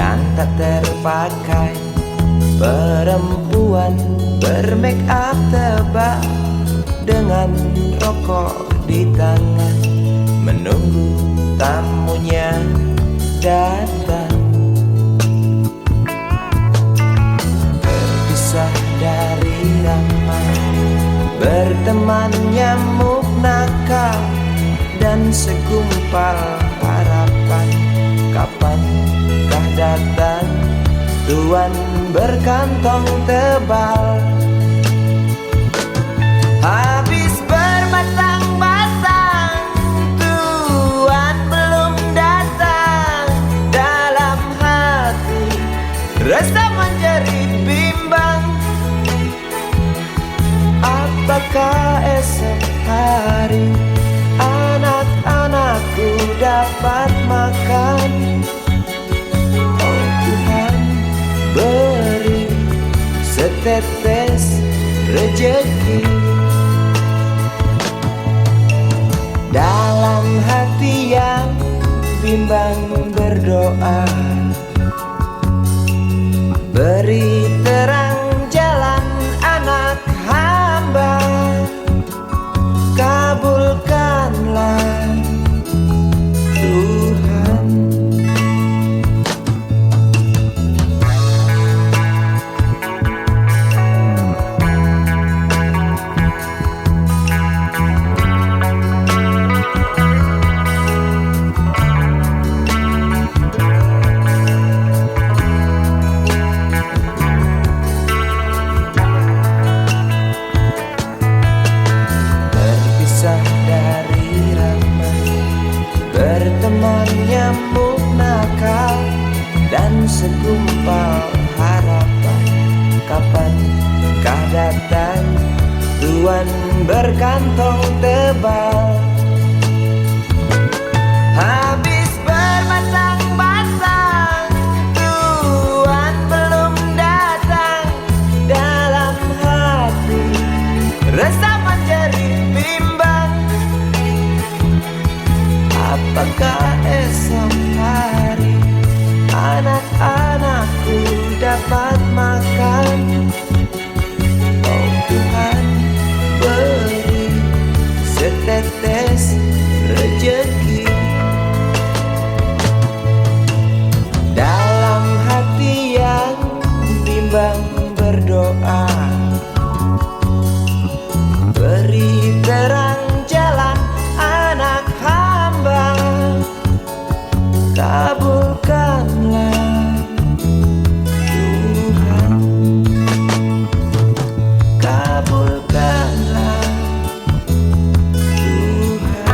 yang tak terpakai. Perempuan bermake up tebal dengan rokok di tangan, menunggu tamunya datang. Terpisah dari ramai, berteman nyamuk nakal dan segumpal harapan. Kapankah datang tuan berkantong tebal? Habis berbatang-batang, tuan belum datang. Dalam hati rasa menjerit bimbang, apakah esok hari anak-anakku dapat makan? Oh Tuhan, beri setetes rejeki. Dalam hati yang bimbang berdoa, beri terang jalan anak hamba, kabulkanlah Tuhan. Terpisah dari ramai, berteman nyamuk nakal dan segumpal harapan. Kapankah datang tuan berkantong tebal? Habis berbatang-batang, tuan belum datang. Dalam hati rasa menjerit bimbang, apakah esok hari anak-anakku dapat makan? Oh Tuhan, beri setetes rejeki. Dalam hati yang bimbang berdoa, beri terang jalan anak hamba, kabulkanlah Tuhan, kabulkanlah Tuhan.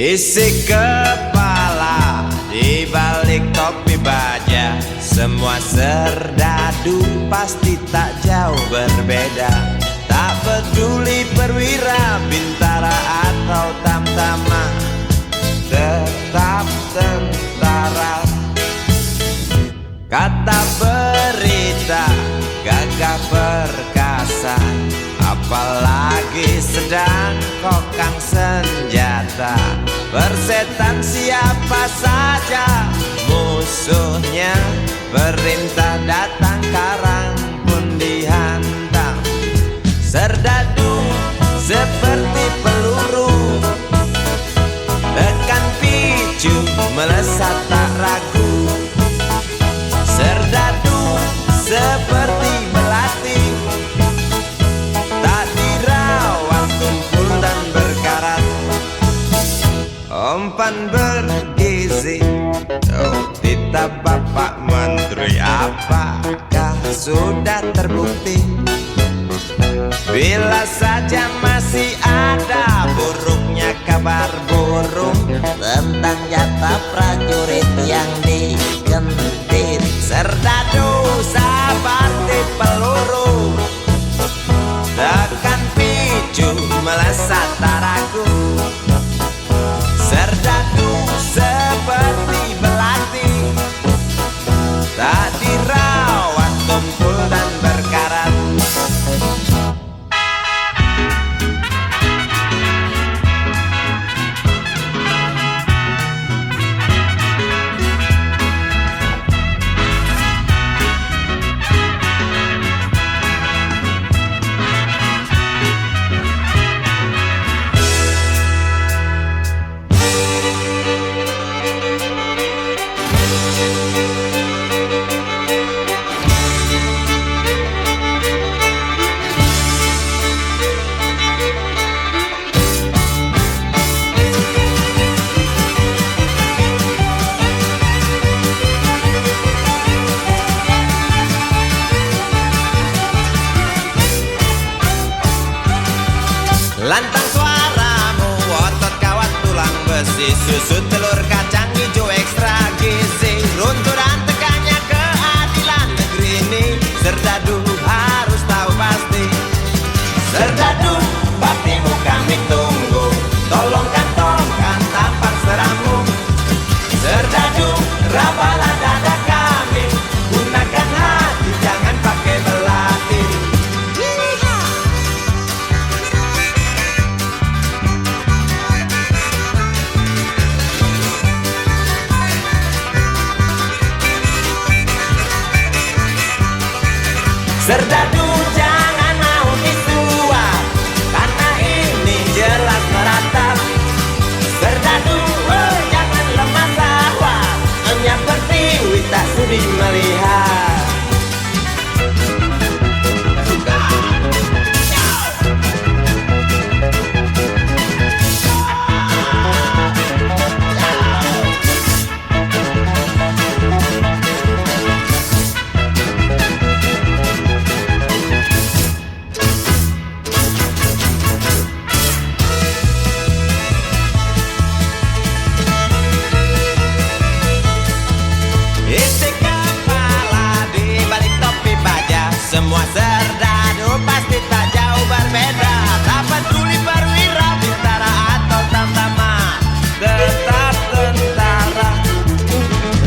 Isi kepala di balik topi baja, semua serdadu pasti tak jauh berbeda. Tak peduli perwira, bintara atau tamtama, tetap tentara. Kata berita gagah perkasa, apalagi sedang kokang senjata. Persetan siapa saja musuhnya, perintah datang karang pun dihantam. Serdadu seperti peluru, tekan picu melesat tak ragu. Serdadu seperti melati, tak dirawat tumpul dan berkarat. Umpan bergizi, oh titah Bapak Menteri, apakah sudah terbukti? Bila saja masih ada buruknya kabar burung tentang jatah prajurit yang digentit. Serdadu seperti peluru tekan picu melesat tak ragu. Serdadu seperti belati tak dirawat, tumpul dan berkarat. Lantang suaramu, otot kawat tulang besi, susu telur kacang hijau ekstra gizi. Runtuh dan tegaknya keadilan negeri ini, Serdadu harus tahu pasti. Serdadu, baktimu kami tunggu, tolong kantongkan tampar serammu. Serdadu, rapalah dada kami, gunakan hati jangan pakai belati. Serdadu jangan mau disuap, karena ini jelas meratap. Serdadu jangan lemah sawah, hanya pertiwi tak sudi melihat. Isi kepala di balik topi baja, semua serdadu pasti tak jauh berbeda. Tak peduli perwira, bintara atau tamtama, tetap tentara.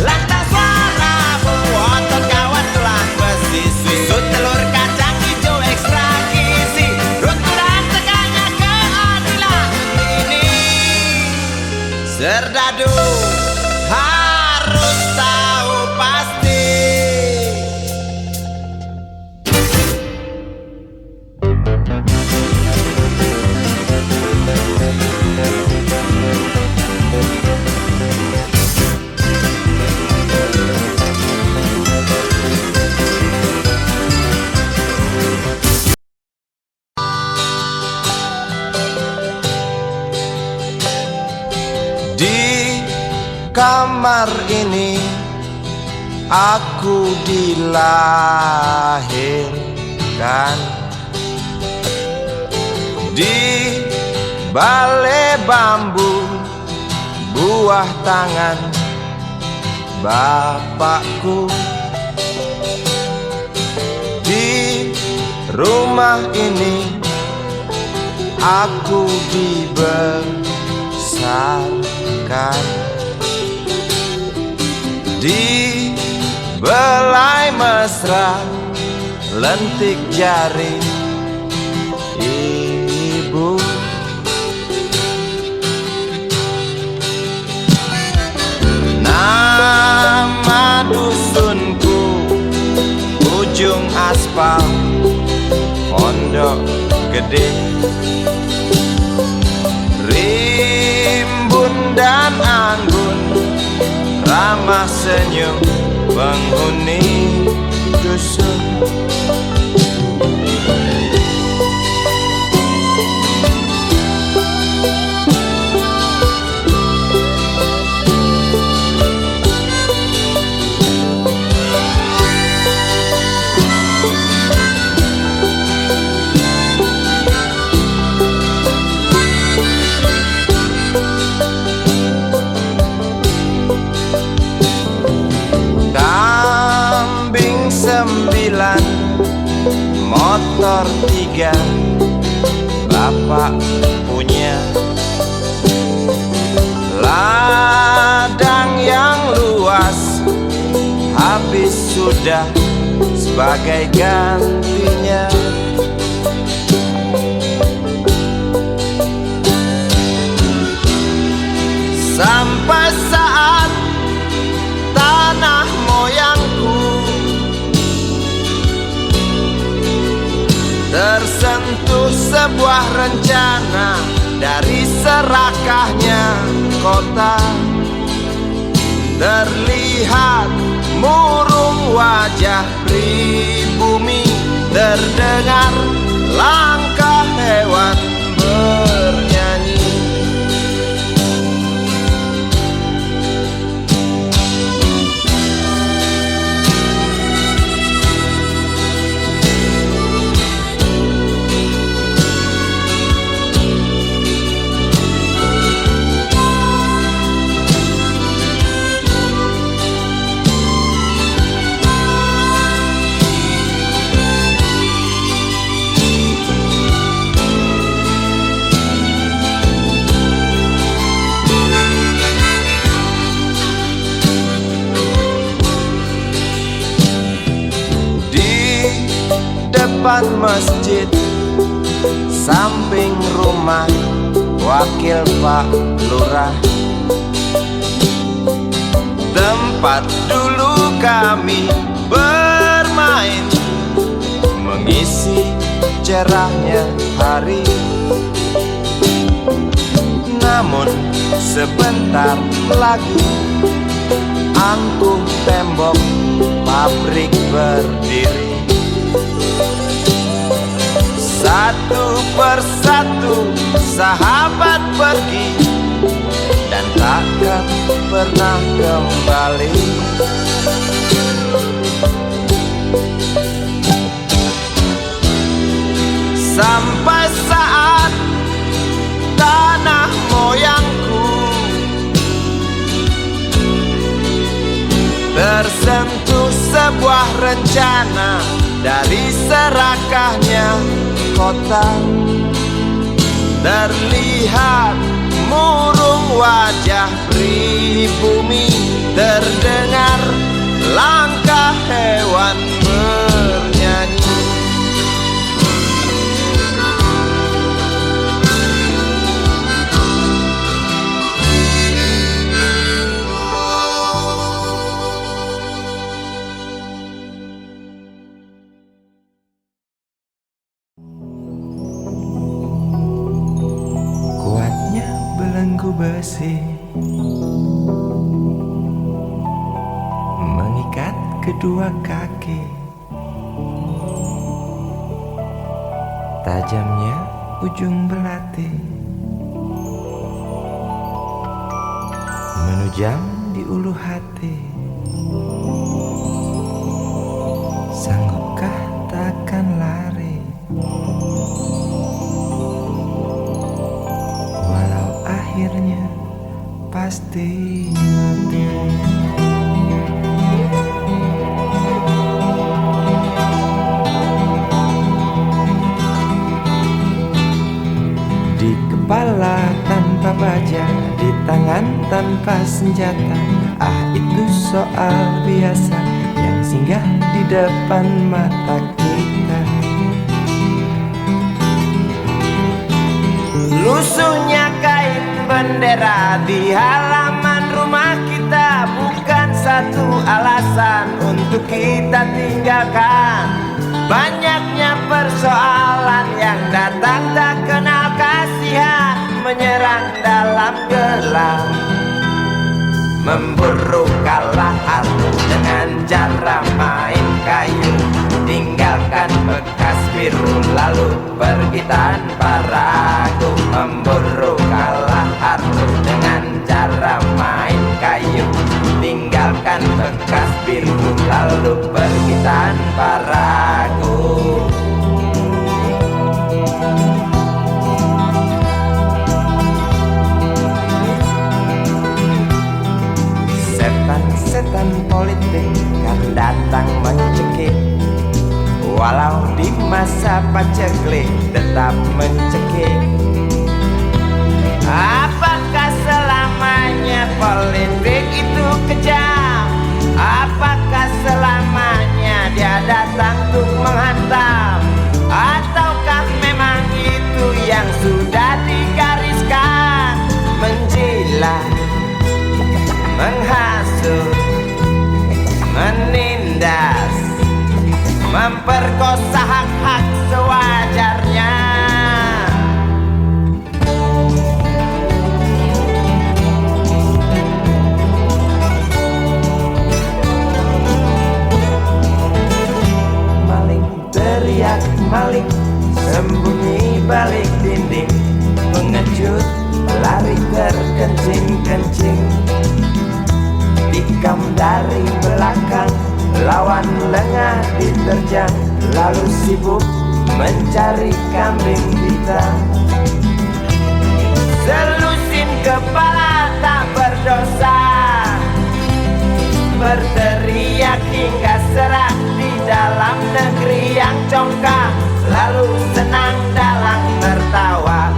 Lantang suaramu, otot kawat tulang besi, susu telur kacang hijau ekstra gizi. Runtuh dan tegaknya keadilan ini, Serdadu harus tahu pasti. Di kamar ini aku dilahirkan, di balai bambu buah tangan bapakku. Di rumah ini aku dibesarkan, di belai mesra lentik jari ibu. Nama dusunku ujung aspal Pondok Gede. Rimbun dan anggun ramah senyum penghuni dusun. sepertiga Bapak punya ladang yang luas, habis sudah sebagai gantinya. Sampai saat tanah moyangku tersentuh sebuah rencana dari serakahnya kota, terlihat murung wajah pribumi, terdengar langkah hewan bernyanyi. Depan masjid, samping rumah wakil Pak Lurah, tempat dulu kami bermain, mengisi cerahnya hari. Namun sebentar lagi angkuh tembok pabrik berdiri. Satu persatu sahabat pergi dan takkan pernah kembali. Sampai saat tanah moyangku tersentuh sebuah rencana dari serakahnya kota, terlihat murung wajah pribumi, terdengar langkah hewan bernyanyi. Belenggu besi mengikat kedua kaki, tajamnya ujung belati menujam di ulu hati. Sanggupkah takkan lari, akhirnya pasti mati. Di kepala tanpa baja, di tangan tanpa senjata. Ah, itu soal biasa yang singgah di depan mata kita. Lusuhnya kain bendera di halaman rumah kita bukan satu alasan untuk kita tinggalkan. Banyaknya persoalan yang datang tak kenal kasihan, menyerang dalam gelap, memburu kalah harus dengan cara main kayu. Tinggalkan bekas biru lalu pergi tanpa ragu, memburu kalah harus dengan cara main kayu. Tinggalkan bekas biru lalu pergi tanpa ragu. Setan-setan politik kan datang mencekik, walau di masa paceklik tetap mencekik. Apakah selamanya politik itu kejam? Apakah selamanya dia datang untuk menghantam? Ataukah memang itu yang sudah digariskan? Menjilat, menghasut, menindas, memperkosa hak-hak sewajarnya. Maling teriak maling, sembunyi balik dinding, pengecut lari terkencing-kencing, tikam dari belakang, lawan lengah diterjang, lalu sibuk mencari kambing hitam. Selusin kepala tak berdosa, berteriak hingga serak di dalam negeri yang congkak, lalu senang dalam tertawa.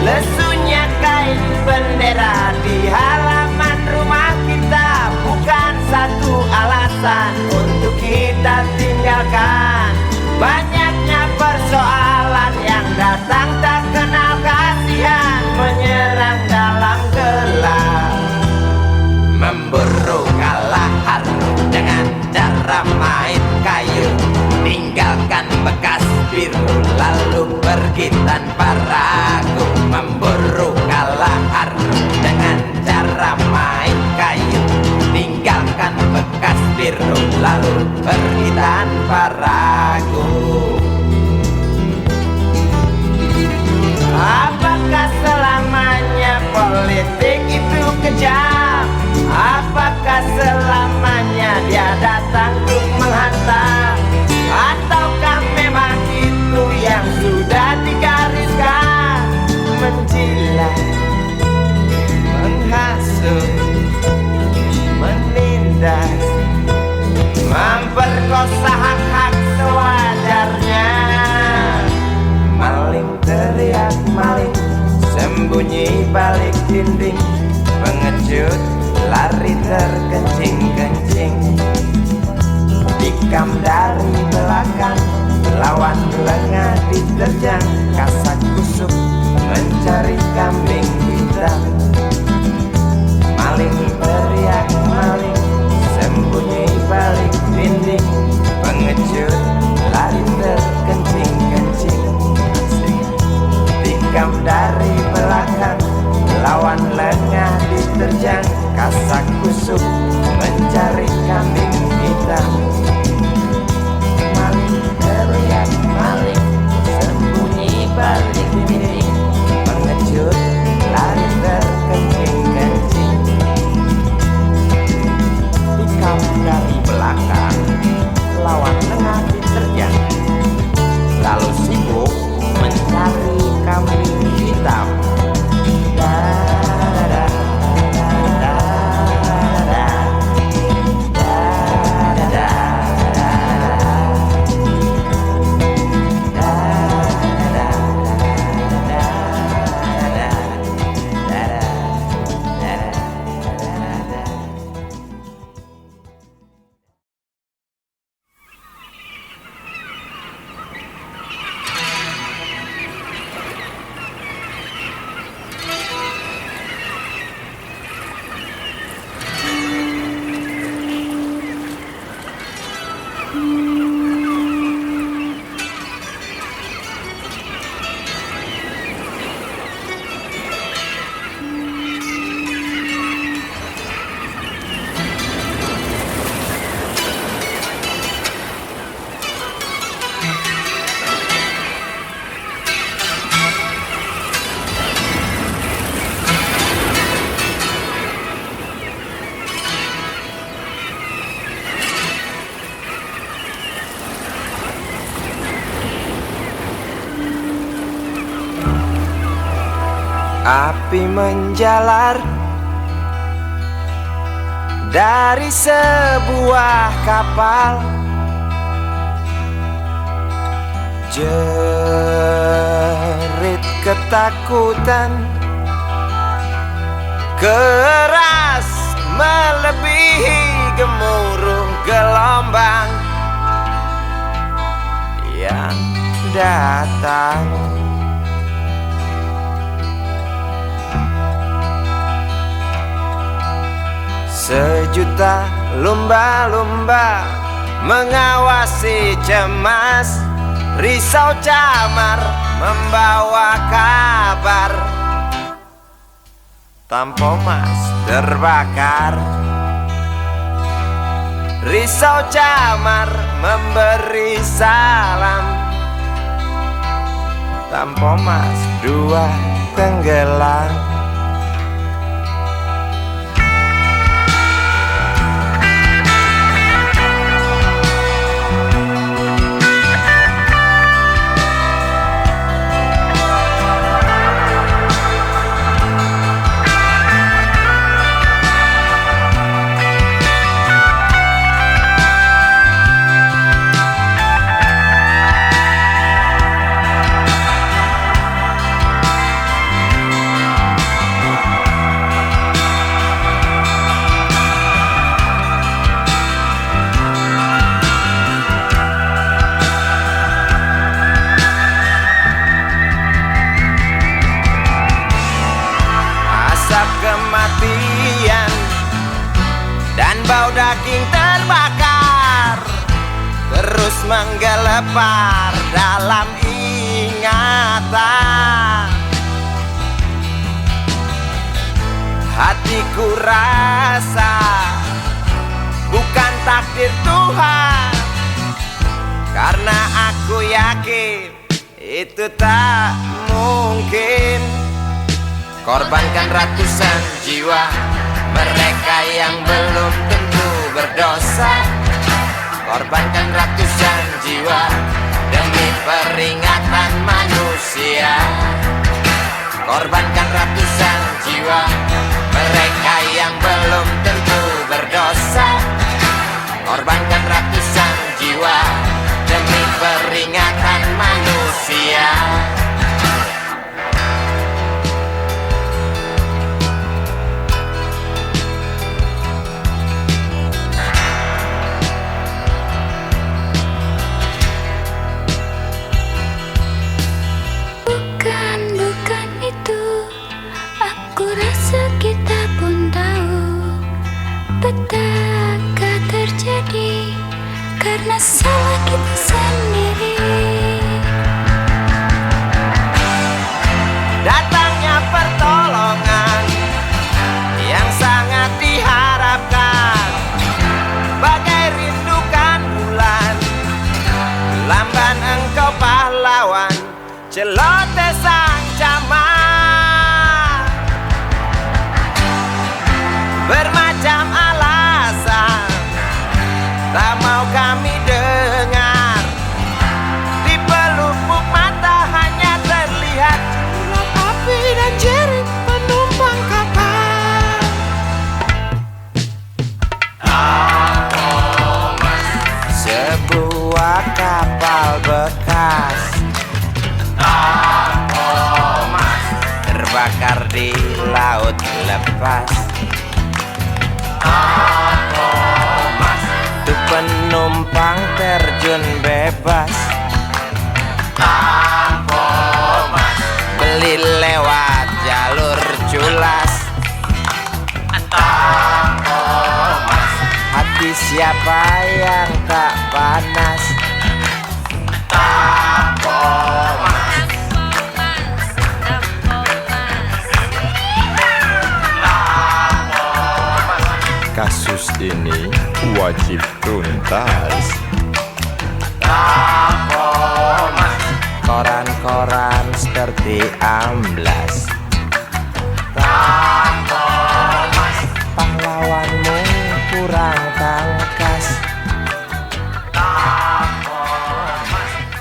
Lesunya kain bendera di halaman rumah kita bukan satu alasan untuk kita tinggalkan. Banyaknya persoalan yang datang tak kenal kasihan, menyerang dalam gelap, memburu kalah harum dengan cara main kayu, tinggalkan bekas biru lalu pergi tanpa ragu. Memburu kalah harum dengan cara main kayu, tinggalkan bekas biru lalu pergi tanpa ragu. Apakah selamanya politik itu kejam? Apakah selamanya dia datang untuk menghantam? Ataukah memang itu yang sudah digariskan? Menjilat, menghasut, menindas, memperkosa hak-hak sewajarnya. Maling teriak maling, sembunyi balik dinding, pengecut lari terkencing-kencing, tikam dari belakang, lawan lengah diterjang, kasak kusuk mencari kambing hitam. Maling teriak maling, sembunyi balik dinding, pengecut lari terkencing-kencing, tikam dari belakang, lawan lengah diterjang, kasak kusuk mencari kambing hitam. Maling teriak maling, sembunyi balik dinding, pengecut Api menjalar dari sebuah kapal, jerit ketakutan keras melebihi gemuruh gelombang yang datang. Sejuta lumba-lumba mengawasi cemas, risau camar membawa kabar. Tampomas terbakar, risau camar memberi salam. Tampomas dua tenggelam. Kematian dan bau daging terbakar terus menggelepar dalam ingatan. Hatiku rasa bukan takdir Tuhan, karena aku yakin itu tak mungkin. Korbankan ratusan jiwa mereka yang belum tentu berdosa. Korbankan ratusan jiwa demi peringatan manusia. Korbankan ratusan jiwa mereka yang belum tentu berdosa. Korbankan ratusan jiwa demi peringatan manusia. Petaka terjadi karena salah kita sendiri. Datangnya pertolongan yang sangat diharapkan, bagai rindukan bulan, lamban engkau pahlawan, celoteh sang camat. Bermacam alasan tak mau kami dengar, di pelupuk mata hanya terlihat ular api dan jerit penumpang kapal. Sebuah kapal bekas terbakar di laut lepas. Tuh penumpang terjun bebas, beli lewat jalur culas. Hati siapa yang tak panas? Kasus ini wajib tuntas. Koran-koran seperti amblas. Pahlawanmu kurang tangkas.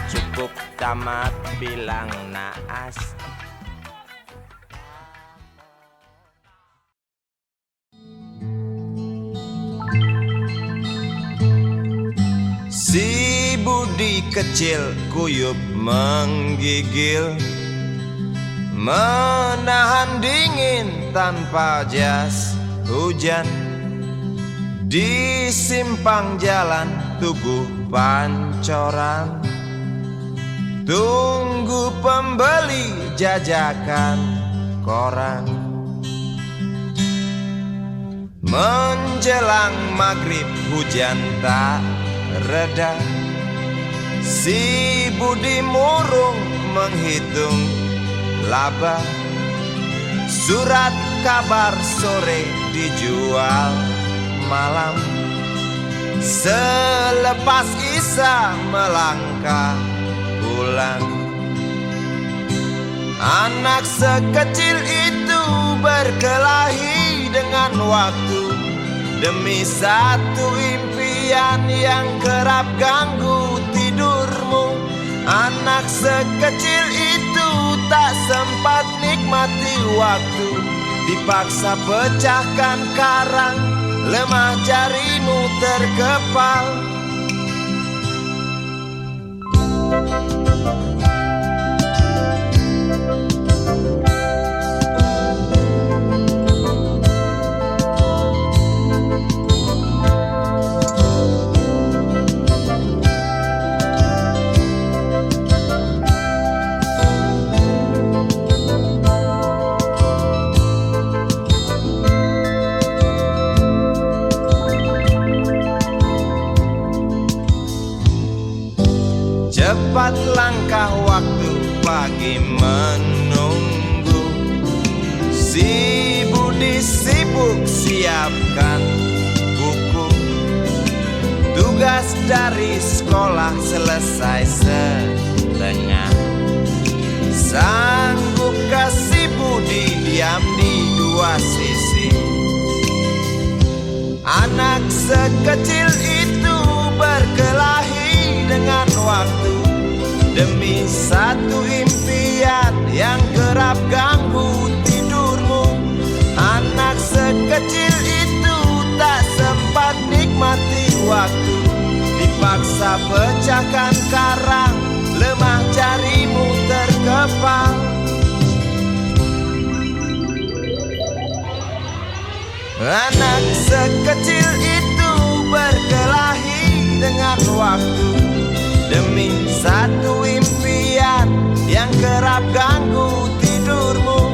Cukup tamat bilang naas. budi kecil kuyup menggigil, menahan dingin tanpa jas hujan. Di simpang jalan Tugu Pancoran, tunggu pembeli jajakan koran. Menjelang maghrib hujan tak reda, si Budi murung menghitung laba. Surat kabar sore dijual malam, selepas Isya melangkah pulang. Anak sekecil itu berkelahi dengan waktu demi satu impian yang kerap ganggu tidurmu. Anak sekecil itu tak sempat nikmati waktu, dipaksa pecahkan karang, lemah jarimu terkepal. Cepat langkah waktu, pagi menunggu. Si Budi sibuk siapkan buku, tugas dari sekolah selesai setengah. Sanggupkah si Budi diam di dua sisi? Anak sekecil itu berkelahi dengan waktu demi satu impian yang kerap ganggu tidurmu. Anak sekecil itu tak sempat nikmati waktu, dipaksa pecahkan karang, lemah jarimu terkepal. Anak sekecil itu berkelahi dengan waktu demi satu impian yang kerap ganggu tidurmu.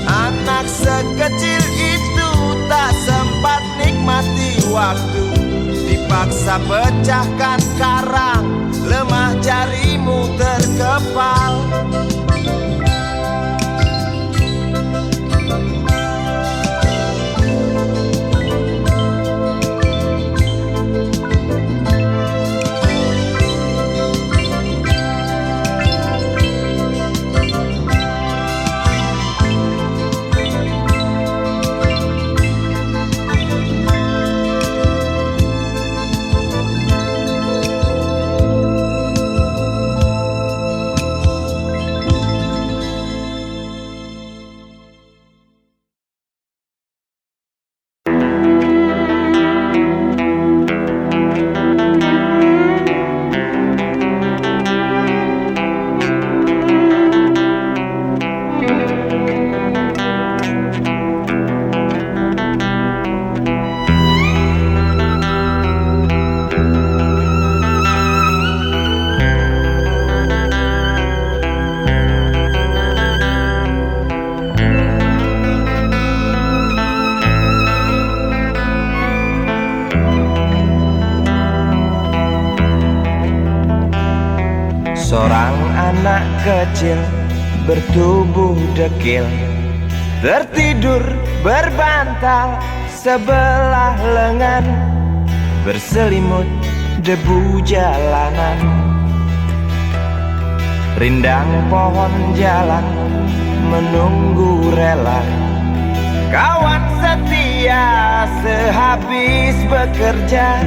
Anak sekecil itu tak sempat nikmati waktu, dipaksa pecahkan karang, lemah jarimu terkepal. Seorang anak kecil bertubuh dekil, tertidur berbantal sebelah lengan, berselimut debu jalanan. Rindang pohon jalan menunggu rela, kawan setia sehabis bekerja.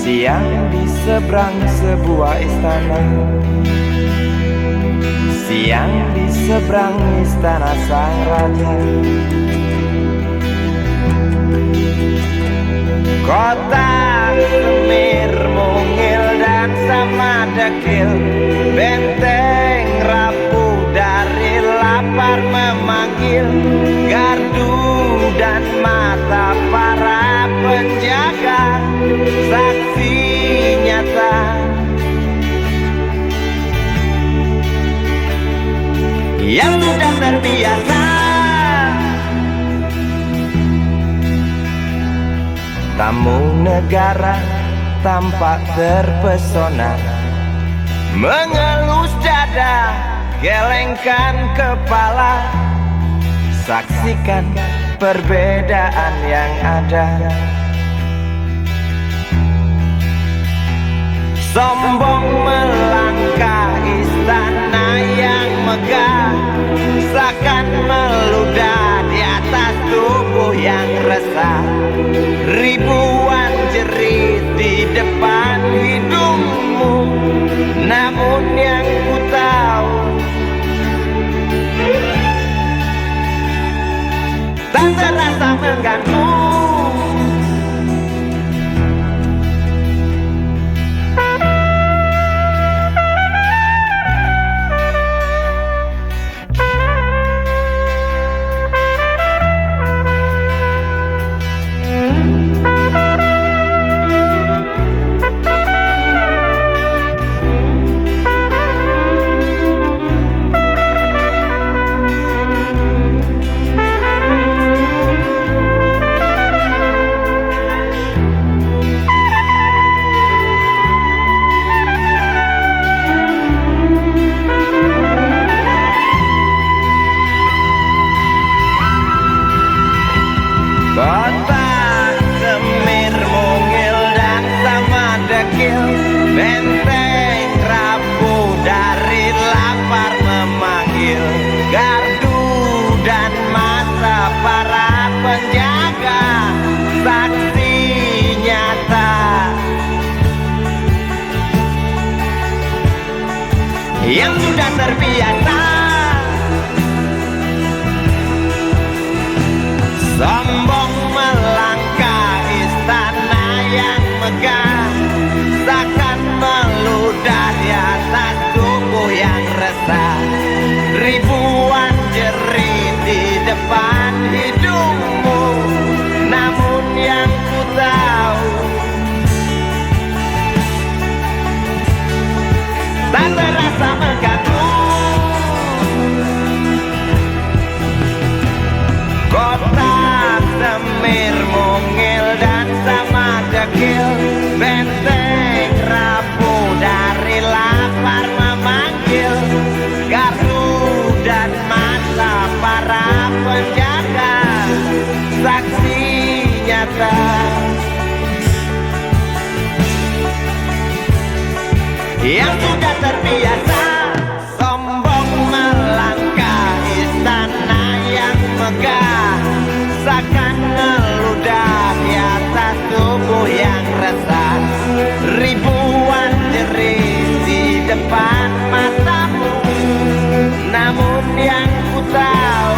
Siang di seberang sebuah istana, siang di seberang istana sang raja. Kota Semir mungil dan sama dekil, benteng rapuh dari lapar memanggil, gardu dan mata para penjaga, saksi nyata yang sudah terbiasa. Tamu negara tampak terpesona, mengelus dada, gelengkan kepala, saksikan perbedaan yang ada. Sombong melangkah istana yang megah, seakan meludah di atas tubuh yang resah. Ribuan jerit di depan hidungmu, namun yang ku tahu tak terasa mengganggu. Kota Semir mungil dan sama dekil, benteng rapuh dari lapar memanggil, gardu dan mata para penjaga, saksi nyata yang sudah terbiasa. Sombong melangkah istana yang megah, seakan meludah di atas tubuh yang resah. Ribuan jerit di depan hidungmu, namun yang ku tahu tak terasa mengganggu. Kota Semir mungil dan sama dekil, benteng rapuh dari lapar memanggil, gardu dan mata para penjaga, saksi nyata yang sudah terbiasa. Sombong melangkah istana yang megah, seakan meludah di atas tubuh yang resah. Ribuan jerit di depan matamu, namun yang ku tahu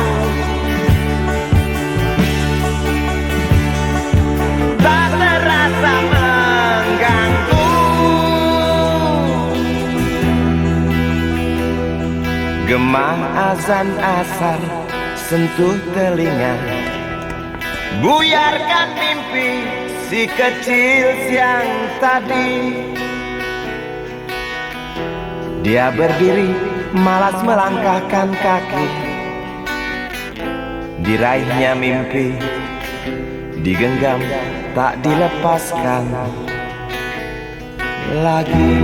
tak terasa mengganggu. Gemah azan asar sentuh telinga, buyarkan mimpi si kecil siang tadi. Dia berdiri malas melangkahkan kaki, diraihnya mimpi digenggam tak dilepaskan lagi.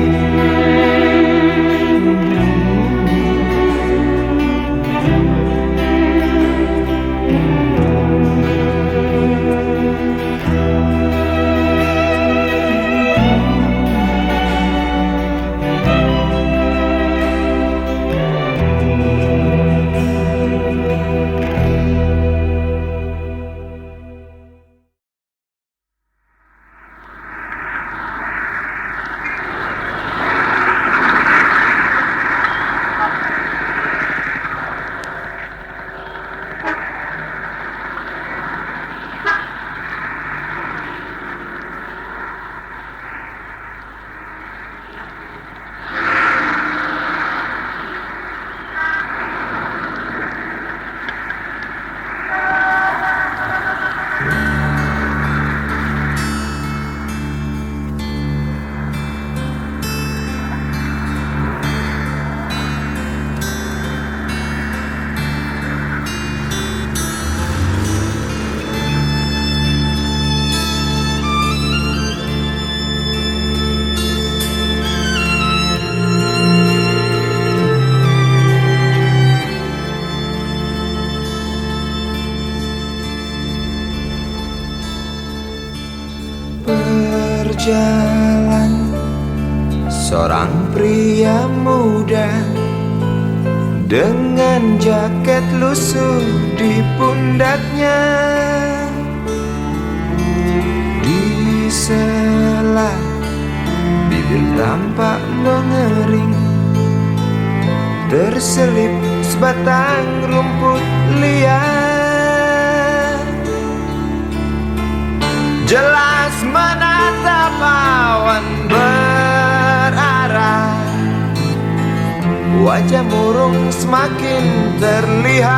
jalan, seorang pria muda dengan jaket lusuh di pundaknya. Di sela bibir tampak mengering, terselip sebatang rumput liar. Jelas menatap awan berarah, wajah murung semakin terlihat.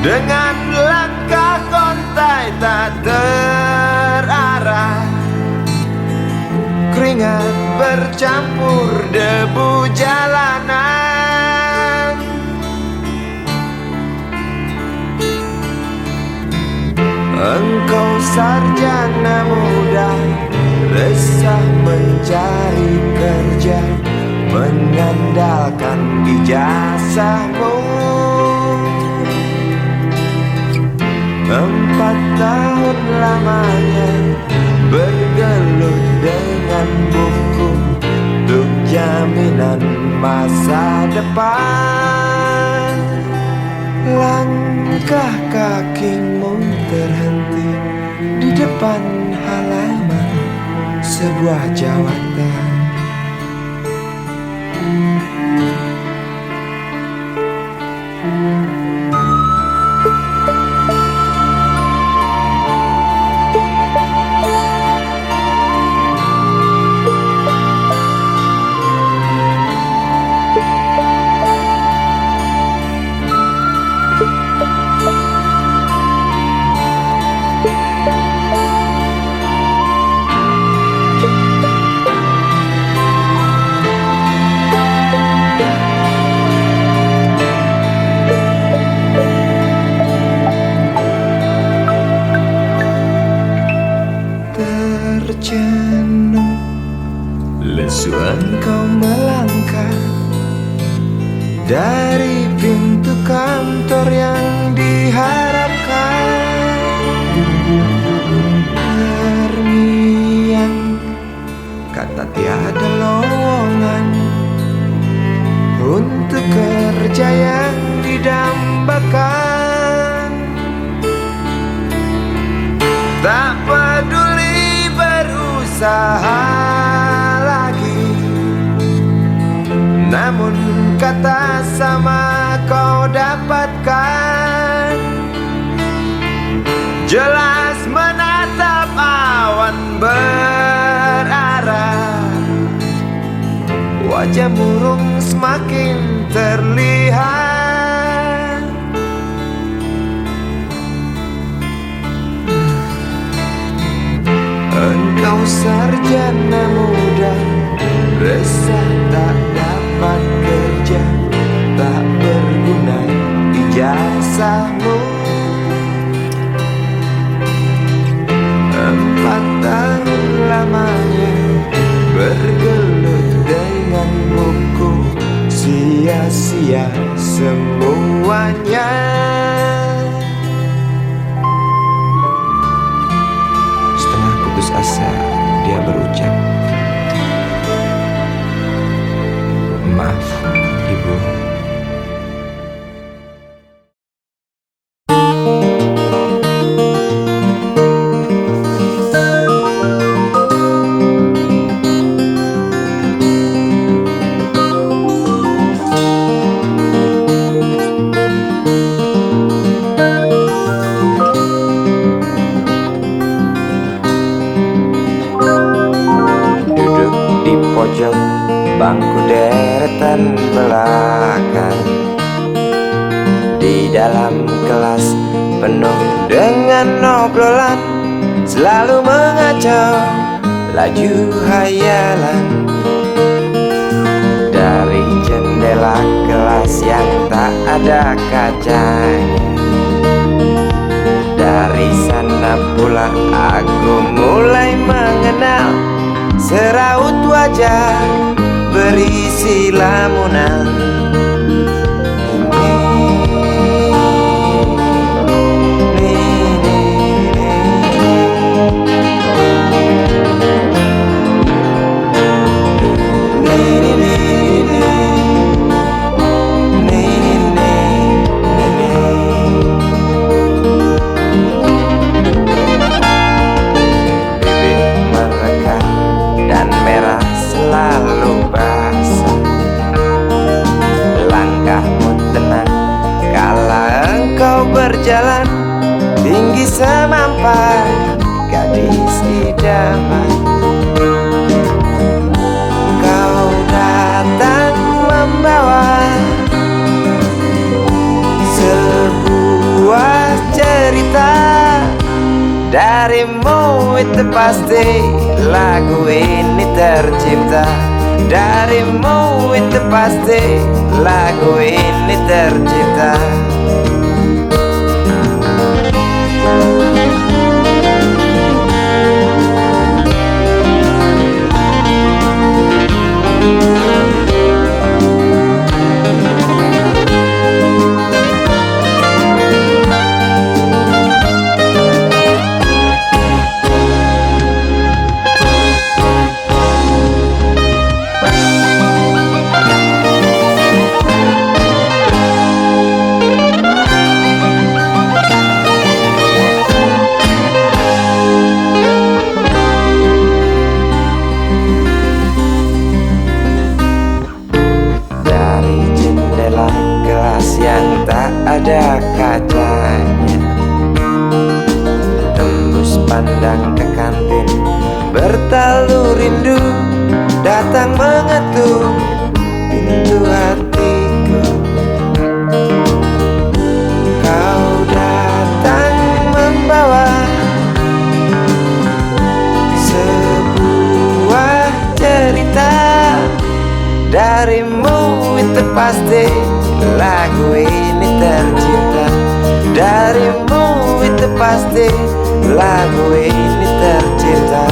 Dengan langkah kontai tak terarah, keringat bercampur debu jalanan. Engkau sarjana muda, resah mencari kerja, mengandalkan ijazahmu. 4 tahun lamanya bergelut dengan buku untuk jaminan masa depan. Langkah kakimu terhenti di depan halaman sebuah jawatan. Terjenuh, lesu engkau melangkah dari pintu kantor yang diharapkan. Terngiang kata tiada lowongan untuk kerja yang didambakan. Tak peduli berusaha lagi, namun kata sama kau dapatkan. Jelas menatap awan berarah, wajah murung semakin terlihat. Engkau sarjana muda, resah tak dapat kerja, tak berguna ijazahmu. 4 tahun lamanya bergelut dengan buku, sia-sia semuanya. Setengah putus asa dia berucap, "Maaf, Ibu." Pojok bangku deretan belakang, di dalam kelas penuh dengan obrolan, selalu mengacau laju hayalan. Dari jendela kelas yang tak ada kacanya, dari sana pula aku mulai mengenal seraut wajah berisi lamunan. berjalan tinggi semampai gadis idaman. Kau datang membawa sebuah cerita, darimu itu pasti lagu ini tercipta. Darimu itu pasti lagu ini tercipta. Yang tak ada kacanya, tembus pandang ke kantin, bertalu rindu datang mengetuk pintu hatiku. Kau datang membawa sebuah cerita, darimu itu pasti lagu ini tercipta. Darimu itu pasti lagu ini tercipta.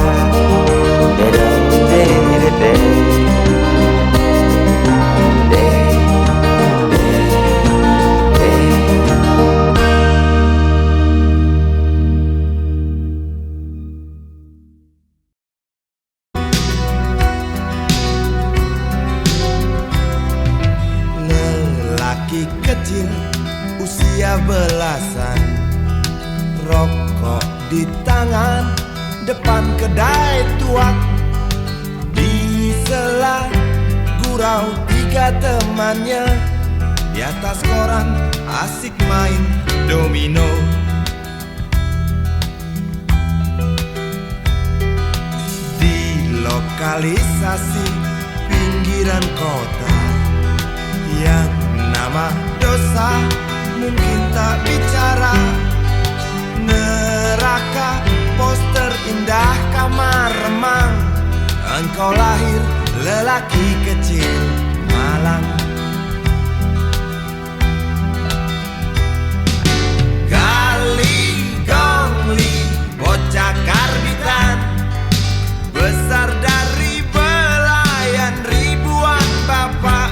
Lelaki kecil usia belasan, rokok di tangan depan kedai tuak. Di sela gurau tiga temannya, di atas koran asik main domino. Di lokalisasi pinggiran kota yang nama dosa mungkin tak bicara, neraka poster indah kamar remang. Engkau lahir lelaki kecil malang. Gali gongli bocah karbitan, besar dari belayan ribuan bapak.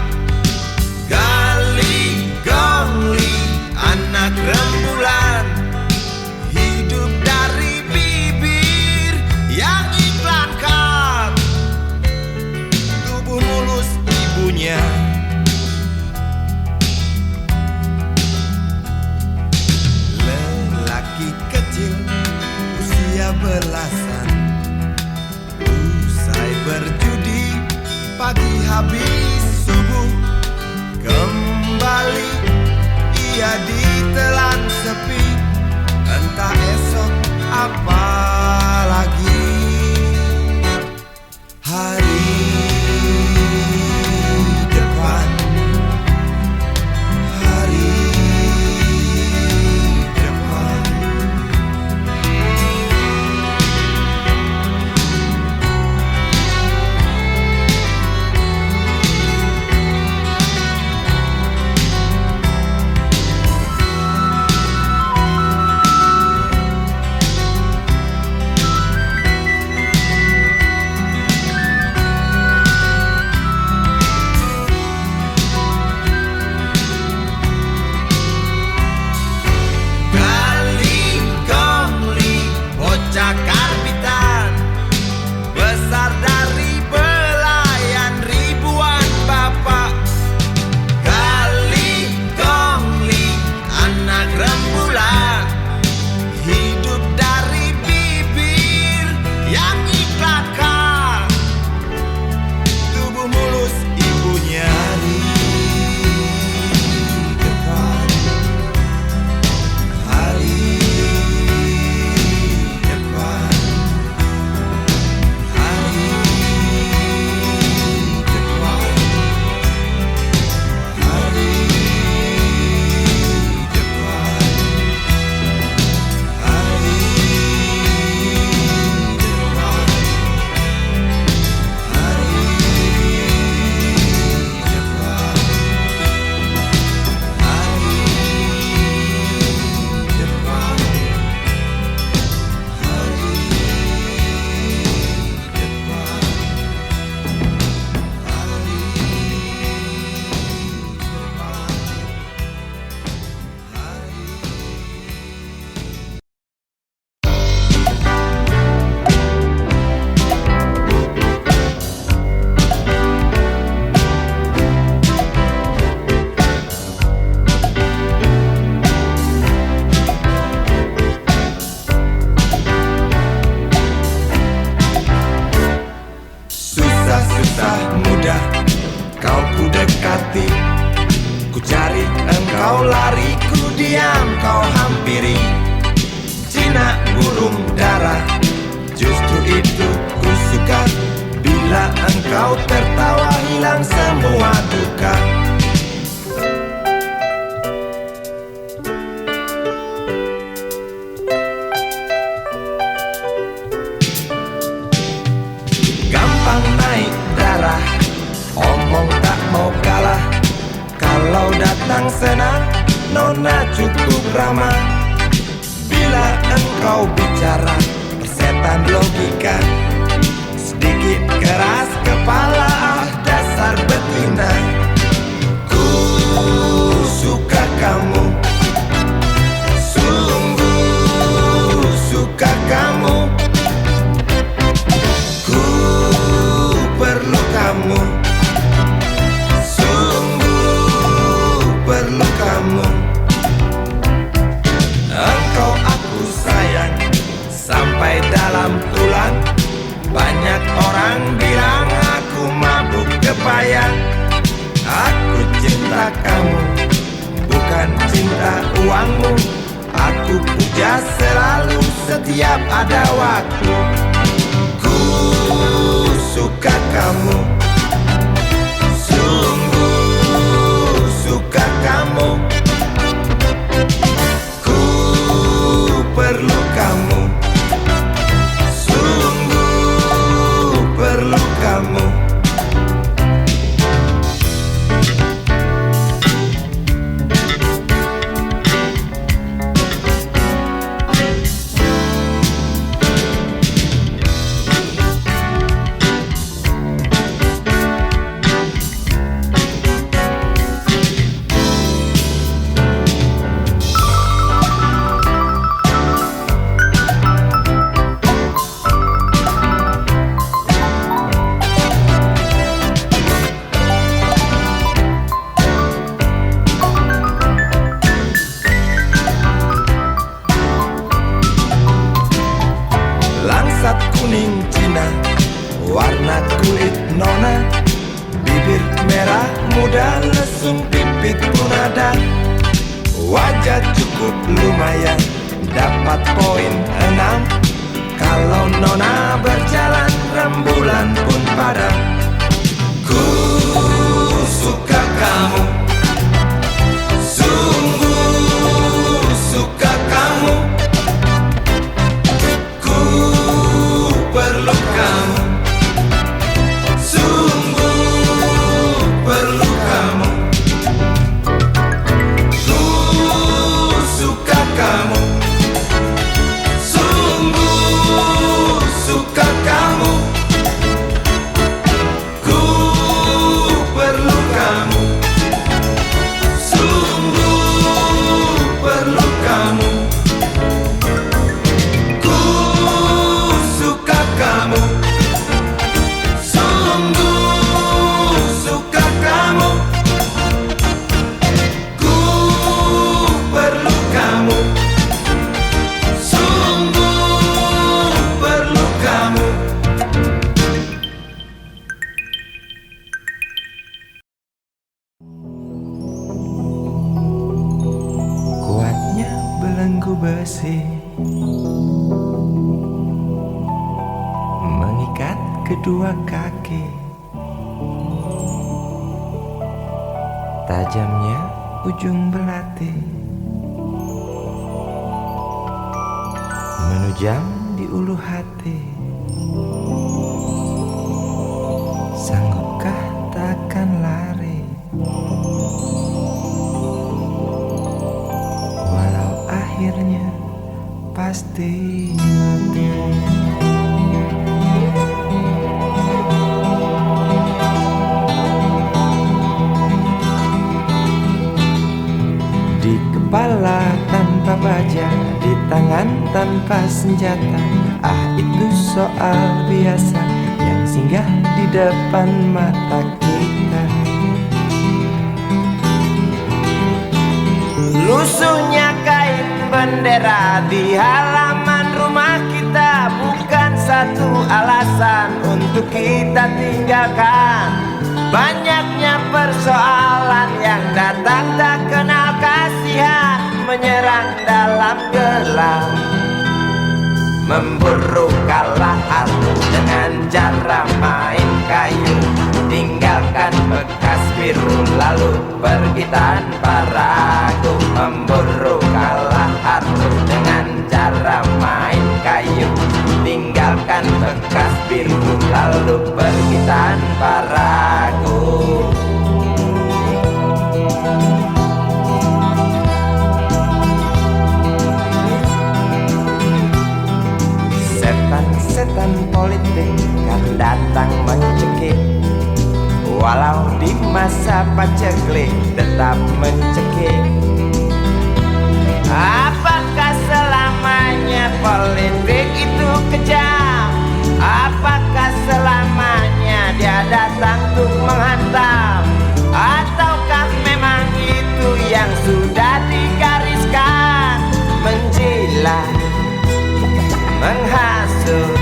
Gali gongli anak rembulan, hidup dari bibir yang iklan cup. Tubuh mulus Kau lari, ku diam, kau hampiri. Jinak burung dara, justru itu ku suka. Bila engkau tertawa, hilang semua duka. Gampang naik darah, omong tak mau kalah. Kalau datang senang, nona cukup ramah. Bila engkau bicara, persetan logika. Sedikit keras kepala, dasar betina. Ku suka kamu, sungguh suka kamu. Ku perlu kamu, sungguh perlu kamu. Engkau aku sayang sampai dalam tulang. Banyak orang bilang aku mabuk kepayang. Aku cinta kamu, bukan cinta uangmu. Aku puja selalu setiap ada waktu. Ku suka kamu, sungguh suka kamu. Ku perlu kamu, perlu kamu. Langsat kuning Cina, warna kulit nona. Bibir merah muda, lesung pipit pun ada. Wajah cukup lumayan, dapat poin 6. Kalau nona berjalan, rembulan pun padam. Ku suka kamu, sungguh suka kamu. Perlu kamu, sungguh perlu kamu. Ku suka kamu, sungguh suka kamu. Ku perlu kamu, sungguh perlu kamu. Kamu, sungguh suka kamu. Ku perlu kamu, sungguh perlu kamu. Kuatnya belenggu besi mengikat kedua kaki. Tajamnya ujung belati menujam di ulu hati. Sanggupkah takkan lari, walau akhirnya pasti mati. Di kepala tanpa baja, di tangan tanpa senjata. Ah, itu soal biasa yang singgah di depan mata kita. Lusuhnya kain bendera di halaman rumah kita bukan satu alasan untuk kita tinggalkan. Banyaknya persoalan yang datang tak kenal kalah. dalam gelap, memburu kalah harus dengan cara main kayu. Tinggalkan bekas biru lalu pergi tanpa ragu. Memburu kalah harus dengan cara main kayu. Tinggalkan bekas biru lalu pergi tanpa ragu. Setan politik kan datang mencekik, walau di masa paceklik tetap mencekik. Apakah selamanya politik itu kejam? Apakah selamanya dia datang untuk menghantam? Ataukah memang itu yang sudah digariskan? Menjilat, menghasut,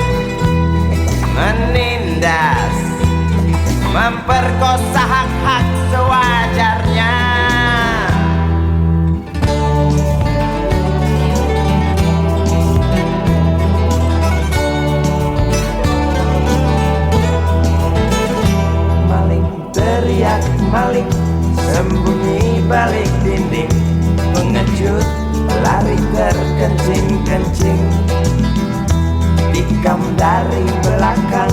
menindas, memperkosa hak-hak sewajarnya. Maling teriak maling, sembunyi balik dinding, pengecut lari terkencing-kencing. Tikam dari belakang,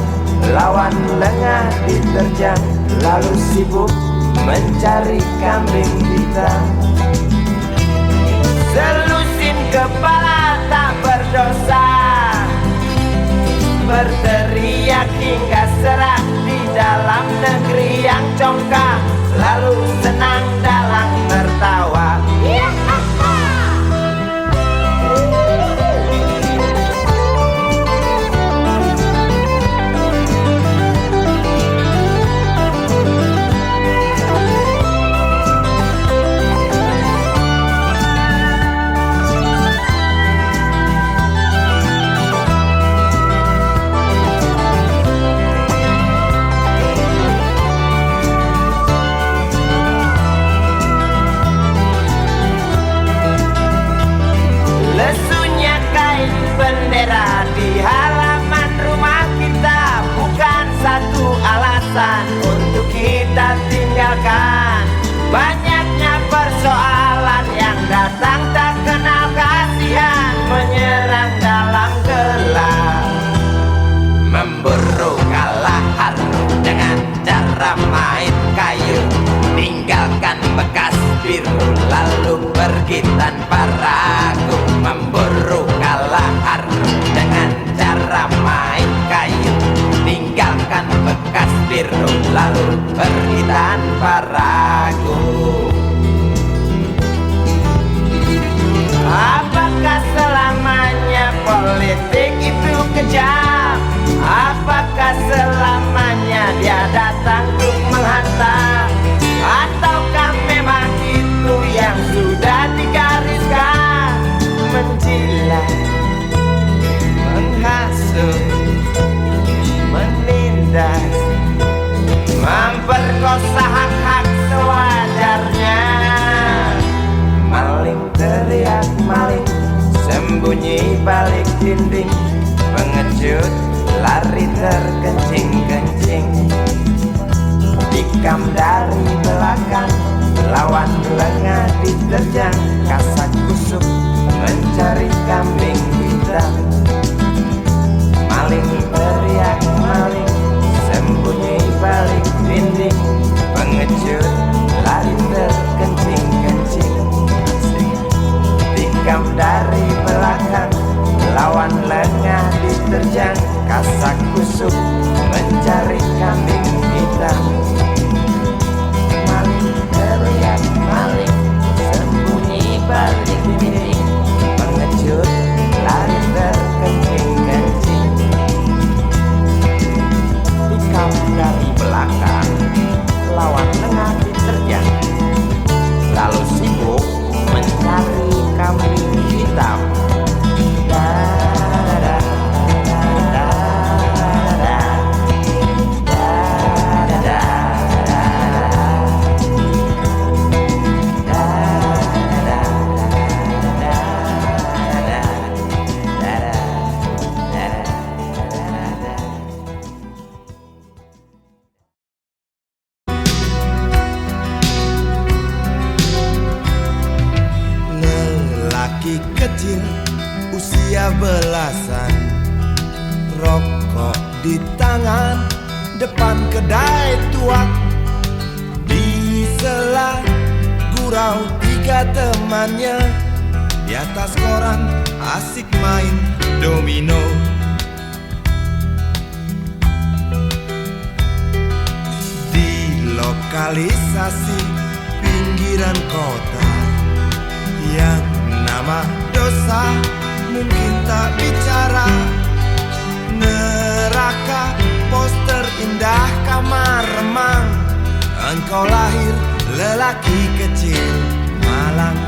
lawan lengah diterjang, lalu sibuk mencari kambing hitam. Selusin kepala tak berdosa, berteriak hingga serak di dalam negeri yang congkak, lalu senang dalam tertawa. Lesunya kain bendera di halaman rumah kita bukan satu alasan untuk kita tinggalkan. Banyaknya persoalan yang datang tak kenal kasihan, menyerang dalam gelap. Memburu kalah harus dengan cara main kayu. Tinggalkan bekas biru lalu pergi tanpa ragu. Memburu kalah harus dengan cara main kayu. Tinggalkan bekas biru lalu pergi tanpa ragu. Apakah selamanya politik itu kejam? Apakah selamanya dia datang untuk menghantam? Ataukah memang itu yang sudah digariskan? Menjilat, menghasut, menindas, memperkosa hak-hak sewajarnya. Maling teriak maling, sembunyi balik dinding, pengecut lari terkencing-kencing. Tikam dari belakang, lawan lengah diterjang, kasak kusuk mencari kambing hitam. Maling teriak maling, sembunyi balik dinding, pengecut lari terkencing-kencing. Tikam dari belakang, lawan lengah diterjang, kasak kusuk mencari kambing hitam. Maling teriak maling, sembunyi balik dinding, pengecut lari terkencing-kencing. Tikam dari belakang, lawan lengah diterjang, lalu sibuk mencari kambing hitam. Da da da da da da da. Lelaki kecil usia belasan, rokok di tangan depan kedai tuak. Di sela gurau tiga temannya, di atas koran asik main domino. Di lokalisasi pinggiran kota yang nama dosa mungkin tak bicara, neraka poster indah kamar remang. Engkau lahir lelaki kecil malang.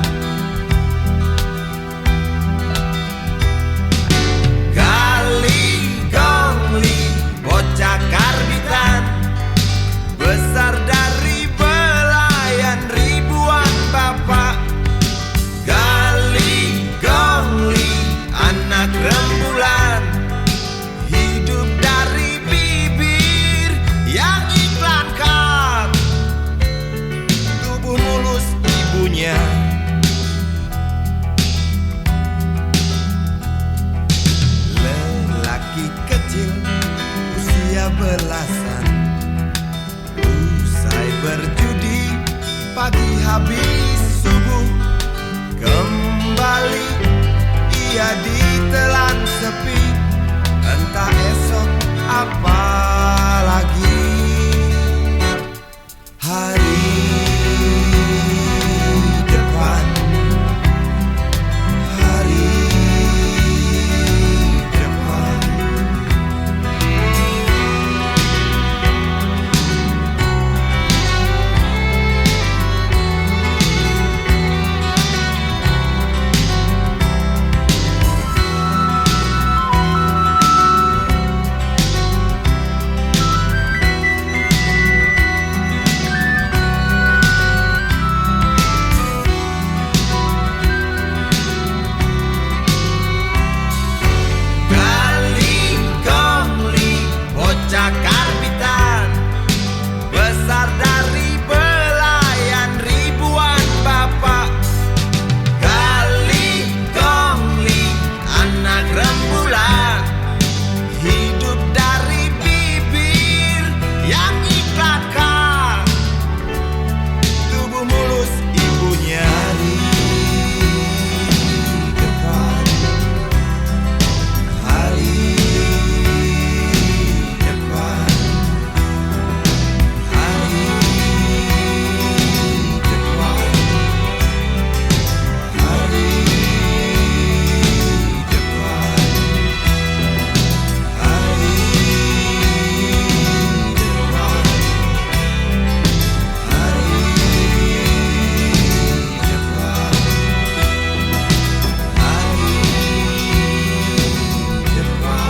Gali gongli bocah karbitan, besar dari belayan ribuan bapak. Gali gongli anak rembulan, hidup dari bibir yang iklan cut. Tubuh mulus ibunya, lelaki kecil usia belasan, usai berjudi pagi habis subuh, kembali ia ditelan sepi. Entah esok apa lagi. Hari depan, hari depan. Gali gongli bocah karbitan, besar dari belayan ribuan bapak. Gali gongli anak rembulan, hidup dari bibir yang iklakan. Tubuh mulus ibunya. Hari depan, hari depan, hari depan, hari depan, hari depan, hari depan,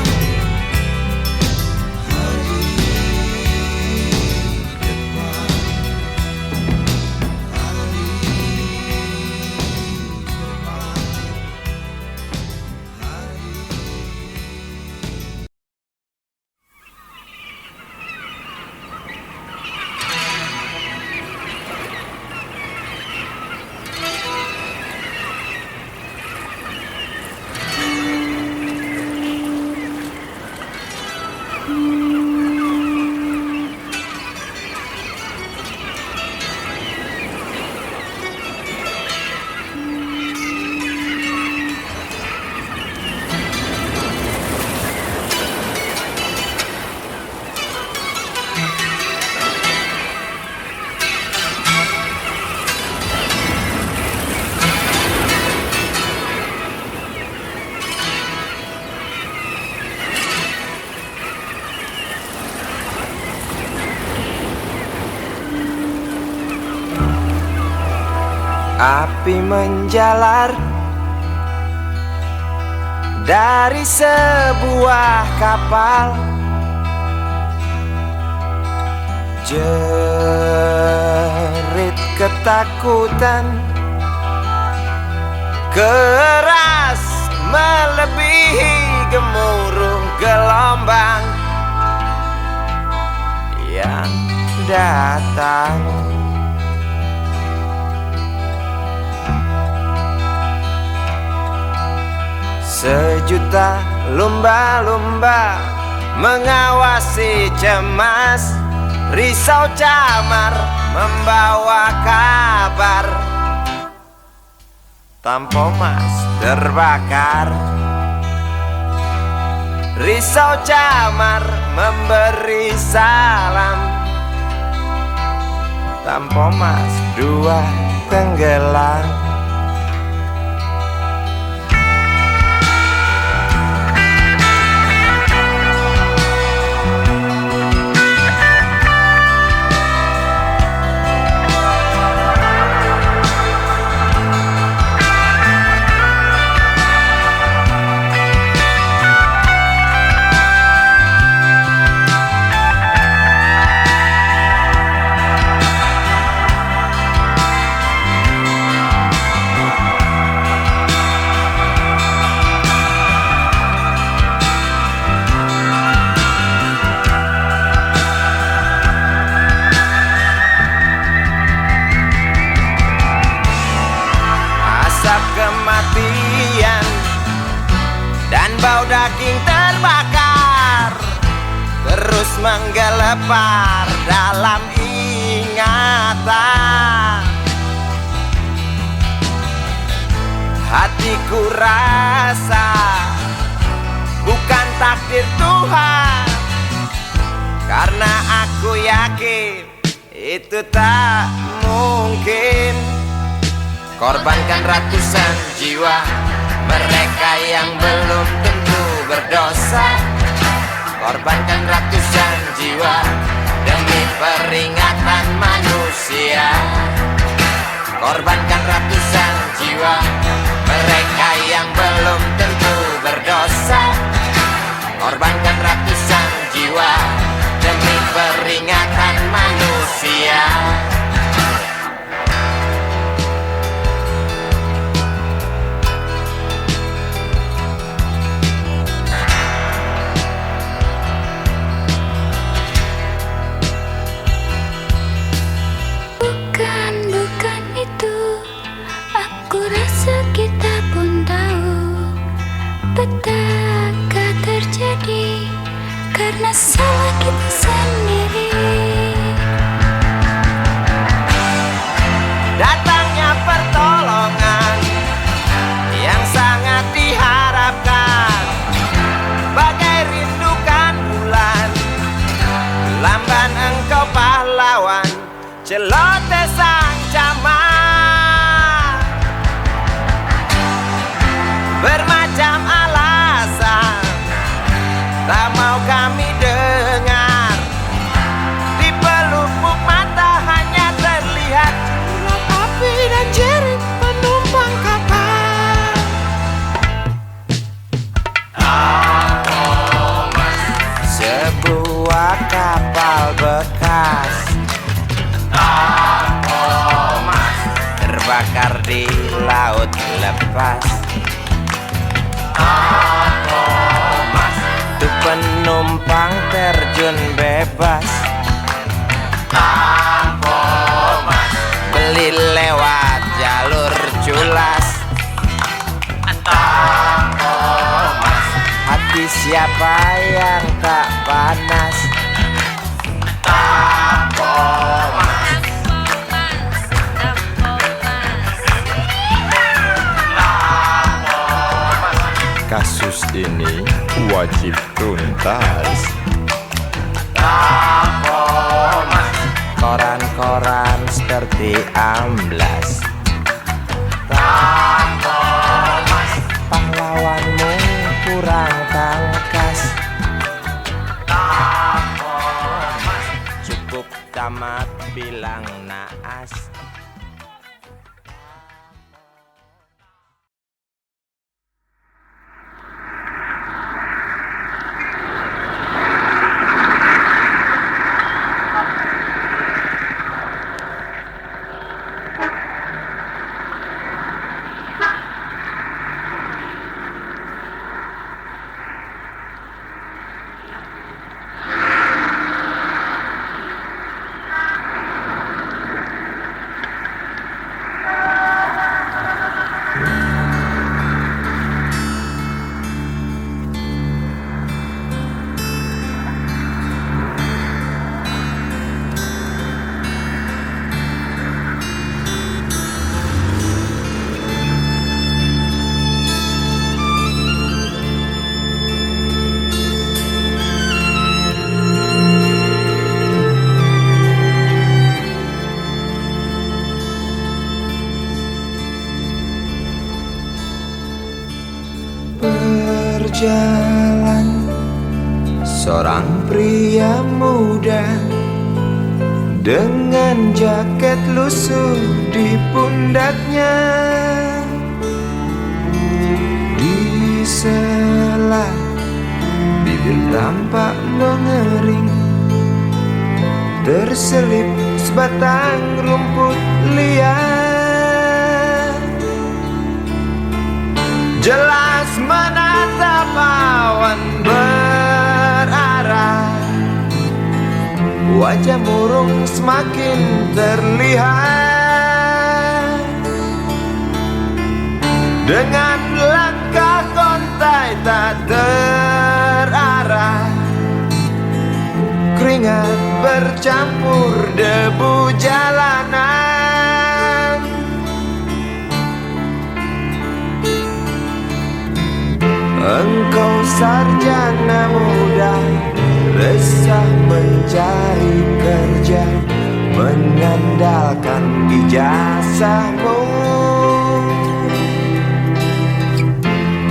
api menjalar dari sebuah kapal, jerit ketakutan keras melebihi gemuruh gelombang yang datang. Sejuta lumba-lumba mengawasi cemas, risau camar membawa kabar. Tampo Mas terbakar, risau camar memberi salam. Tampo Mas dua tenggelam. Kematian dan bau daging terbakar terus menggelepar dalam ingatan. Hatiku rasa bukan takdir Tuhan, karena aku yakin itu tak mungkin. Korbankan ratusan jiwa mereka yang belum tentu berdosa. Korbankan ratusan jiwa demi peringatan manusia. Korbankan ratusan jiwa mereka yang belum tentu berdosa. Korbankan ratusan jiwa demi peringatan manusia. Bukan itu, aku rasa kita pun tahu petaka terjadi karena salah kita sendiri. Datangnya pertolongan yang sangat diharapkan, bagai rindukan bulan, lamban engkau pahlawan, celoteh sang camat. Bermacam alasan tak mau kami dengar, di pelupuk mata hanya terlihat urat api dan jerit penumpang kapal. Sebuah kapal bekas terbakar di laut lepas. Tuh penumpang terjun bebas, beli lewat jalur culas. Hati siapa yang tak panas? Kasus ini wajib tuntas. Koran-koran seperti amblas. Pahlawanmu kurang tangkas. Cukup tamat bilang naas. jalan, seorang pria muda dengan jaket lusuh di pundaknya. Di sela bibir tampak mengering, terselip sebatang rumput liar. Jelas menatap awan berarah, wajah murung semakin terlihat. Dengan langkah kontai tak terarah, keringat bercampur debu jalanan. Engkau sarjana muda, resah mencari kerja, mengandalkan ijazahmu.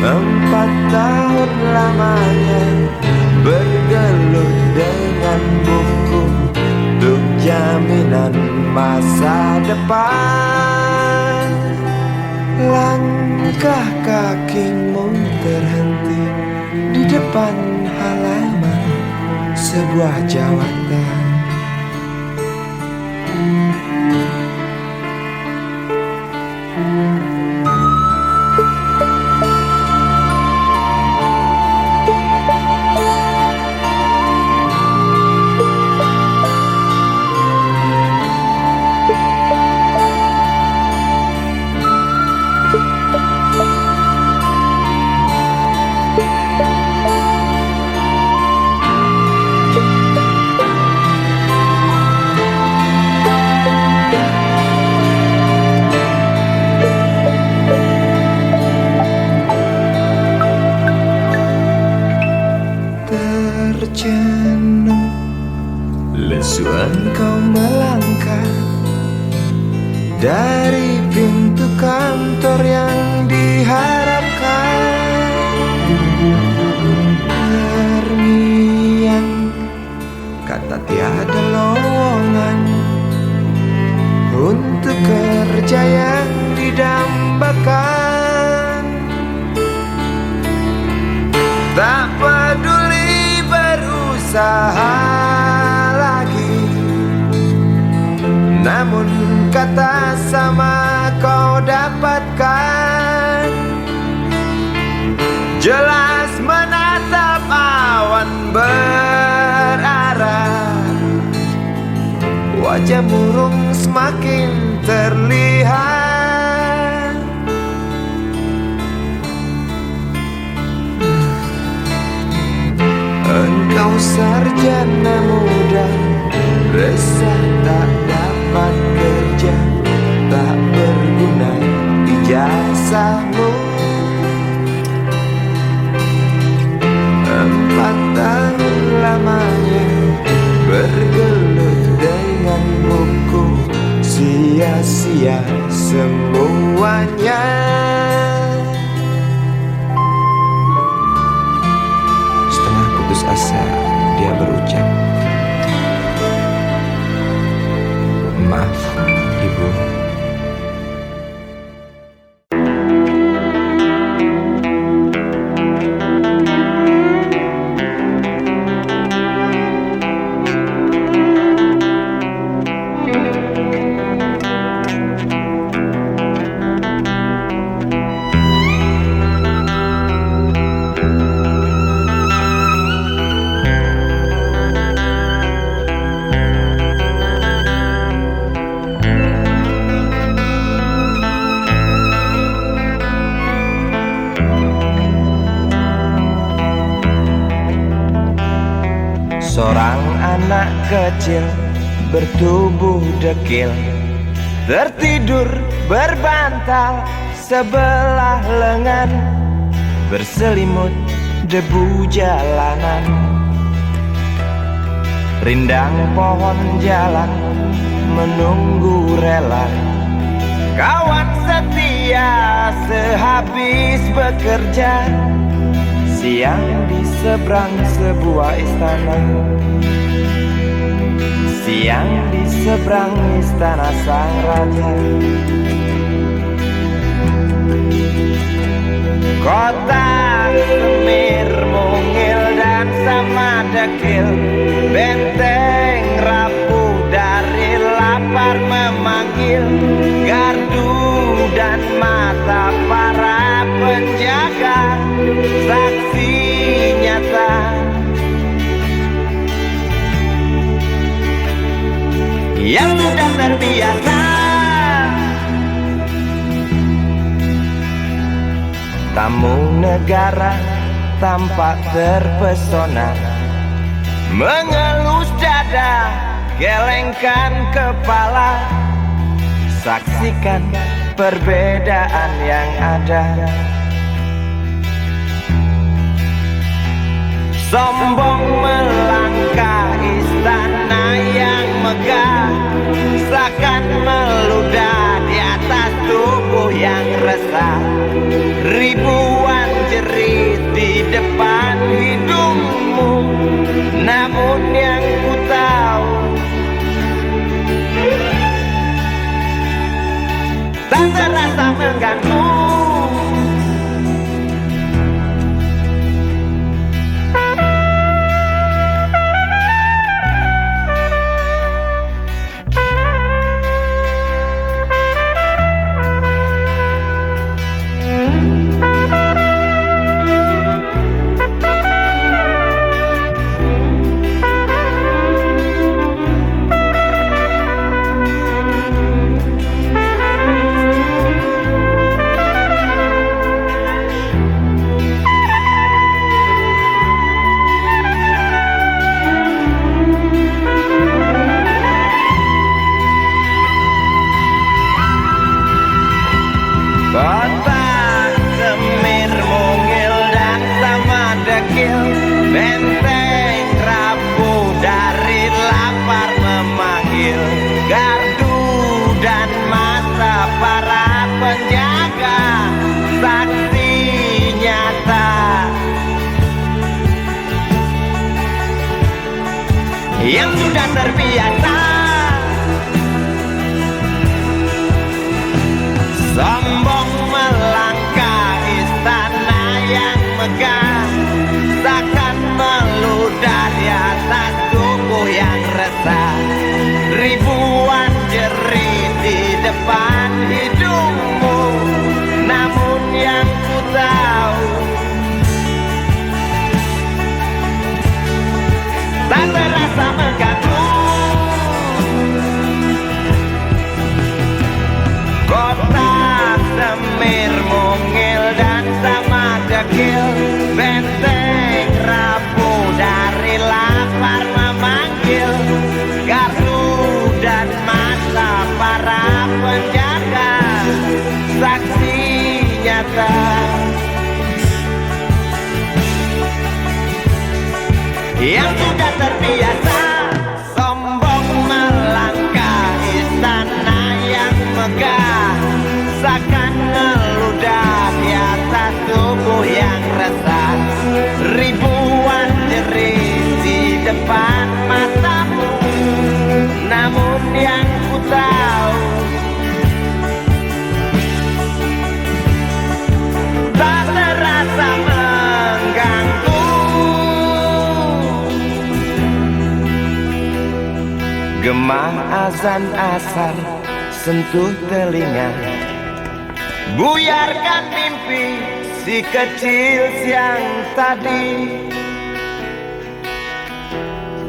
4 tahun lamanya bergelut dengan buku untuk jaminan masa depan. Langkah kakimu terhenti di depan halaman sebuah jawatan. Terjenuh lesu engkau melangkah dari pintu kantor yang diharapkan. Terngiang kata tiada lowongan untuk kerja yang didambakan. Tak peduli berusaha lagi, namun kata sama kau dapatkan. Jelas menatap awan berarah, wajah murung semakin terlihat. Engkau sarjana muda, resah tak dapat kerja, tak berguna ijazahmu. 4 tahun lamanya bergelut dengan buku, sia-sia semuanya. Setengah putus asa dia berucap, "Maaf, Ibu." Seorang anak kecil bertubuh dekil, tertidur berbantal sebelah lengan, berselimut debu jalanan. Rindang pohon jalan menunggu rela, kawan setia sehabis bekerja, Siang di seberang sebuah istana, siang di seberang istana sang raja. Kota Semir mungil dan sama dekil, benteng rapuh dari lapar memanggil, gardu dan mata para penjaga, saksi nyata yang sudah terbiasa. Tamu negara tampak terpesona, mengelus dada, gelengkan kepala, saksikan perbedaan yang ada. Sombong melangkah istana yang megah, seakan meludah di atas tubuh yang resah. Ribuan jerit di depan hidungmu, namun yang ku tahu tak terasa mengganggu. Kota Semir mungil dan sama dekil, benteng rapuh dari lapar memanggil, gardu dan mata para penjaga, saksi nyata yang sudah terbiasa. Sombong melangkah istana yang megah, seakan meludah di atas tubuh yang resah. Ribuan jerit di depan hidungmu, namun yang ku tahu tak terasa mengganggu. Kota Semir mungil dan sama dekil, benteng rapuh dari lapar memanggil, gardu dan mata para penjaga, saksi nyata yang sudah terbiasa. Sombong melangkah istana yang megah, seakan meludah di atas tubuh yang resah. Ribuan jerit di depan matamu, namun yang ku tahu tak terasa mengganggu. Gema azan asar sentuh telinga, buyarkan mimpi si kecil siang tadi.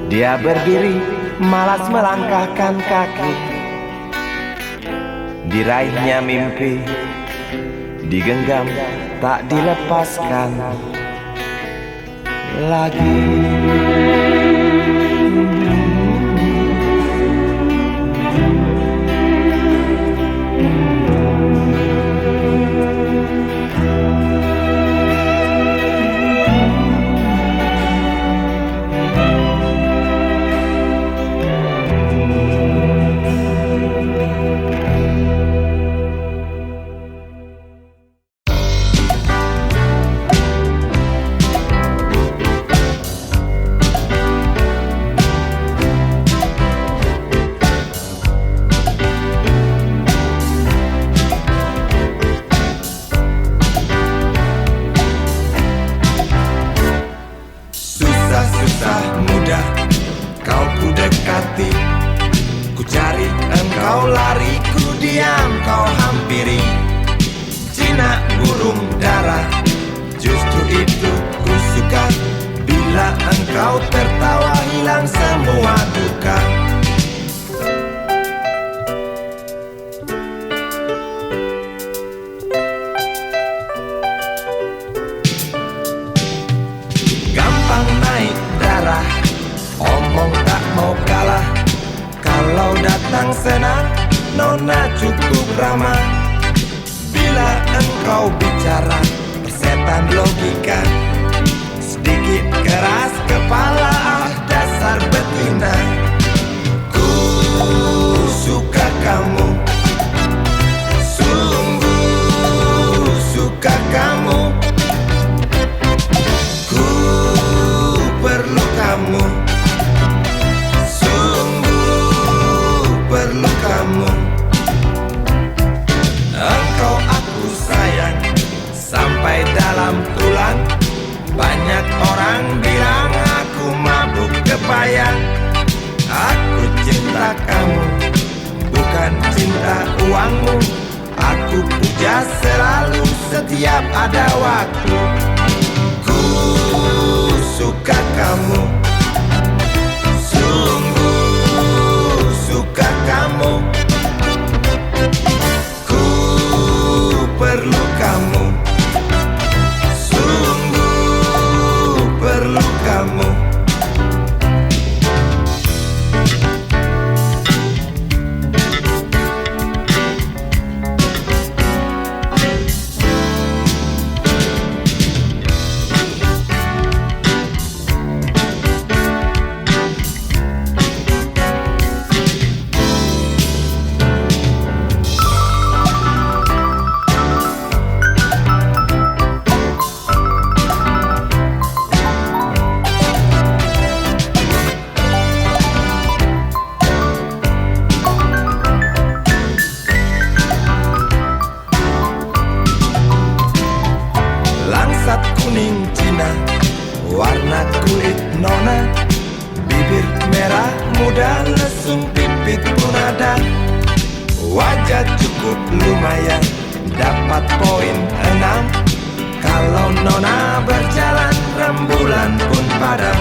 Dia berdiri malas melangkahkan kaki, diraihnya mimpi, digenggam tak dilepaskan lagi. engkau tertawa hilang semua duka. Gampang naik darah, omong tak mau kalah. Kalau datang senang, nona cukup ramah. Bila engkau bicara, setan logika. Sedikit keras kepala, dasar betina. Ku suka kamu, sungguh suka kamu. Ku perlu kamu, sungguh perlu kamu. Engkau aku sayang sampai dalam tulang. Banyak orang bilang aku mabuk kepayang. Aku cinta kamu, bukan cinta uangmu. Aku puja selalu setiap ada waktu. Ku suka kamu, sungguh suka kamu. Ku perlu kamu, sungguh perlu kamu. Langsat kuning Cina, warna kulit nona. Bibir merah muda, lesung pipit pun ada. Wajah cukup lumayan, dapat poin 6. Kalau nona berjalan, rembulan pun padam.